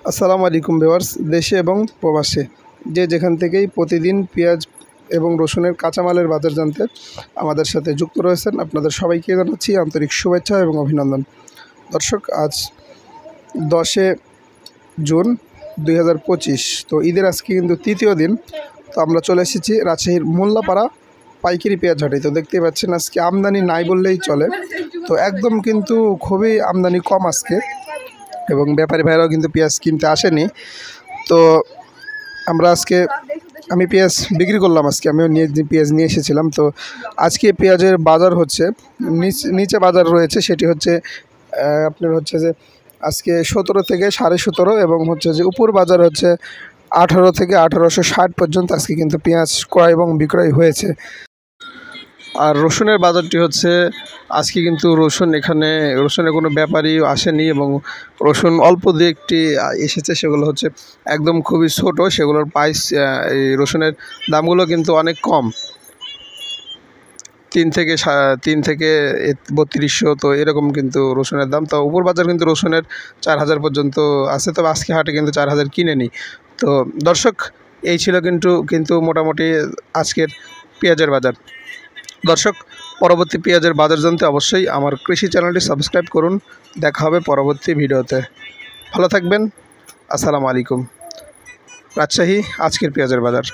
আসসালামু আলাইকুম ভিউয়ার্স, দেশে এবং প্রবাসে যে যেখান থেকেই প্রতিদিন পেঁয়াজ এবং রসুনের কাঁচামালের বাজার জানতে আমাদের সাথে যুক্ত রয়েছেন, আপনাদের সবাইকে জানাচ্ছি আন্তরিক শুভেচ্ছা এবং অভিনন্দন। দর্শক, আজ 10 জুন 2025, তো ঈদের আজকে কিন্তু তৃতীয় দিন। তো আমরা চলে এসেছি রাজশাহীর মোল্লাপাড়া পাইকারি পেঁয়াজ হাটে। তো দেখতেই পাচ্ছেন আজকে আমদানি নাই বললেই চলে, তো একদম কিন্তু খুবই আমদানি কম আজকে, এবং ব্যাপারী ভাইরাও কিন্তু পেঁয়াজ কিনতে আসেনি। তো আমি পেঁয়াজ বিক্রি করলাম, আমিও পেঁয়াজ নিয়ে এসেছিলাম। তো আজকে পেঁয়াজের বাজার হচ্ছে নিচে বাজার রয়েছে, সেটি হচ্ছে আপনার হচ্ছে যে আজকে 17 থেকে 17.5, এবং হচ্ছে যে উপর বাজার হচ্ছে 18 থেকে 1860 পর্যন্ত আজকে কিন্তু পেঁয়াজ ক্রয় এবং বিক্রয় হয়েছে। আর রসুনের বাজারটি হচ্ছে আজকে কিন্তু রসুনের কোনো ব্যাপারী আসেনি, এবং রসুন অল্প দু একটি এসেছে, সেগুলো হচ্ছে একদম খুবই ছোট, সেগুলোর প্রাইস এই রসুনের দামগুলো কিন্তু অনেক কম, 3 থেকে 3200, তো এরকম কিন্তু রসুনের দাম। তো উপর বাজার কিন্তু রসুনের 4000 পর্যন্ত আছে, তবে আজকে হাটে কিন্তু 4000 কিনেনি। তো দর্শক, এই ছিল কিন্তু মোটামুটি আজকের পেঁয়াজের বাজার। দর্শক, পরবর্তী পেঁয়াজের বাজার জানতে অবশ্যই আমার কৃষি চ্যানেলটি সাবস্ক্রাইব করুন। দেখা হবে পরবর্তী ভিডিওতে। ভালো থাকবেন। আসসালামু আলাইকুম। রাজশাহী আজকের পেঁয়াজের বাজার।